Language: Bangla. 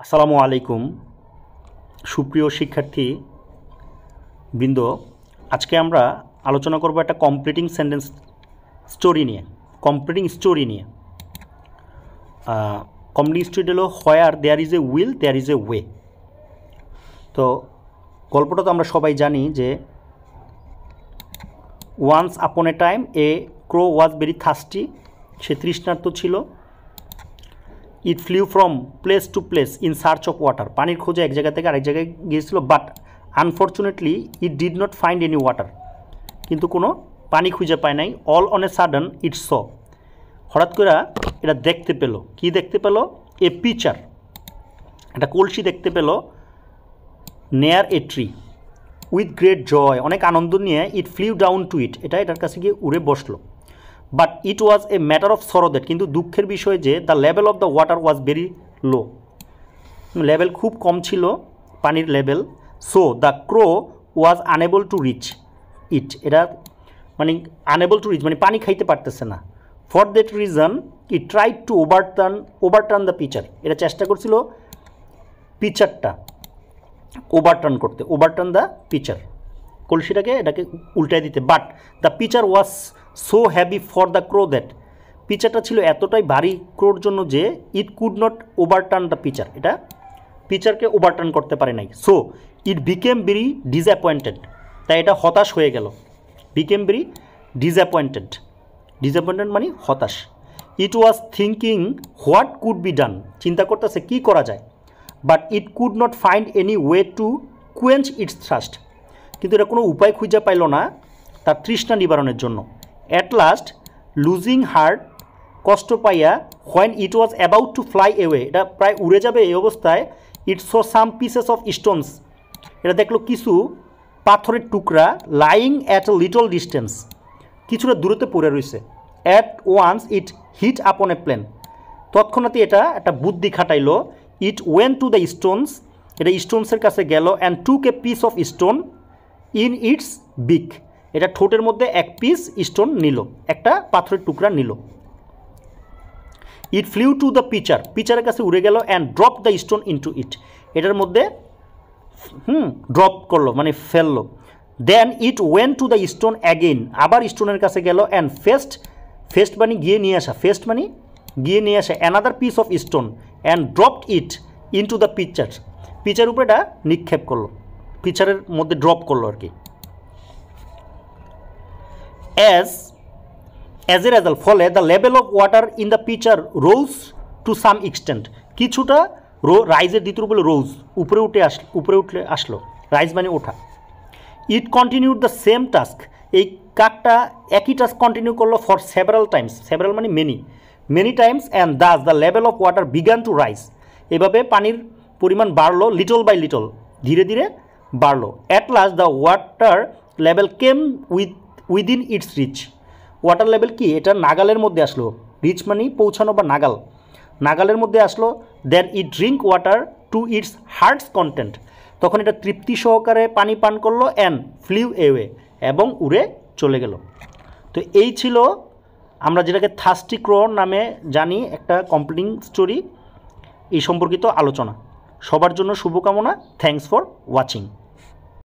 আসসালামু আলাইকুম সুপ্রিয় শিক্ষার্থী বৃন্দ। আজকে আমরা আলোচনা করব একটা কমপ্লিটিং স্টোরি নিয়ে। কমপ্লিটিং স্টোরি হলো where there is a will there is a way. তো গল্পটা তো আমরা সবাই জানি যে once upon a time a crow was very thirsty. সে তৃষ্ণার্ত ছিল। It flew from place to place in search of water. পানির খোঁজে এক জায়গা থেকে আরেক জায়গায় গিয়েছিল, but unfortunately it did not find any water. কিন্তু কোনো পানি খুঁজে পায় নাই। অল অন এ সাডেন ইট স, হঠাৎ করে এটা দেখতে পেল। কি দেখতে পেল? এ পিচার, একটা কলসি দেখতে পেল। Near a tree with great joy, অনেক আনন্দ নিয়ে it flew down to it, এটার কাছে গিয়ে উড়ে বসলো। But it was a matter of sorrow that, কিন্তু দুঃখের বিষয় যে the level of the water was very low, level খুব কম ছিল পানির level. So the crow was unable to reach it, এটা মানে আনএবল টু রিচ মানে পানি খাইতে পারতেছে না। For that reason it tried to overturn the pitcher, এটা চেষ্টা করছিল পিচারটা ওভারটার্ন করতে, ওভারটার্ন দ্য পিচার, কলসিটাকে এটাকে উল্টাই দিতে। But the pitcher was so heavy for the crow that, পিচারটা ছিল এতটাই ভারী ক্রোর জন্য যে it could not overturn the pitcher, এটা পিচারকে ওভারটার্ন করতে পারে নাই। So it became very disappointed, তাই এটা হতাশ হয়ে গেল। বিকেম ভেরি ডিসঅ্যাপয়েন্টেড, ডিসঅ্যাপয়েন্টেড মানে হতাশ। It was thinking what could be done, চিন্তা করতেছে কী করা যায়। But it could not find any way to quench its thirst, কিন্তু এটা কোনো উপায় খুঁজে পাইল না তার তৃষ্ণা নিবারণের জন্য। অ্যাট লাস্ট লুজিং হার্ট, কষ্ট পাইয়া, when it was about to fly away, এটা প্রায় উড়ে যাবে এই অবস্থায়, it so some pieces of Stones, এটা দেখলো কিছু পাথরের টুকরা, lying at a little distance, কিছুটা দূরত্বে পড়ে রয়েছে। অ্যাট ওয়ান্স ইট হিট আপন এ প্লেন, তৎক্ষণাৎ এটা একটা বুদ্ধি খাটাইলো। ইট ওয়েন টু দ্য স্টোনস, এটা স্টোনসের কাছে গেল। And took a piece of stone in it's বিক, এটা ঠোঁটের মধ্যে এক পিস স্টোন নিল, একটা পাথরের টুকরা নিল। It flew to the pitcher, পিচারের কাছে উড়ে গেল। And drop the stone into it, এটার মধ্যে ড্রপ করলো মানে ফেললো। Then it went to the stone again, আবার স্টোনের কাছে গেল। অ্যান্ড ফেস্ট মানে গিয়ে নিয়ে আসা, ফেস্ট মানে গিয়ে নিয়ে আসা another piece of stone and dropped it into the pitcher, pitcher উপরে এটা নিক্ষেপ করলো, পিচারের মধ্যে ড্রপ করলো আর কি। অ্যাজ এ রেজাল্ট, ফলে the level of water in the pitcher rose to some extent, কিছুটা রাইজের দ্বিতীয় বলে রোজ, উপরে উঠলে আসলো, রাইজ মানে ওঠা। ইট কন্টিনিউড দ্য সেম টাস্ক, এই কাকটা একই টাস্ক কন্টিনিউ করলো ফর সেভারাল টাইমস, সেভারাল মানে many Times. And thus the level of water began to rise, এভাবে পানির পরিমাণ বাড়লো, লিটল বাই লিটল, ধীরে ধীরে বাড়লো। At last the water level came within its reach, water level কি এটা নাগালের মধ্যে আসলো, রিচ মানে পৌঁছানো বা নাগালের মধ্যে আসলো। Then it drink water to its heart's content, তখন এটা তৃপ্তি সহকারে পানি পান করলো। অ্যান্ড ফ্লিউ এওয়ে, এবং উড়ে চলে গেল। তো এই ছিল আমরা যেটাকে থার্স্টি ক্রো নামে জানি, একটা কমপ্লিটিং স্টোরি, এই সম্পর্কিত আলোচনা। সবার জন্য শুভকামনা। Thanks for watching.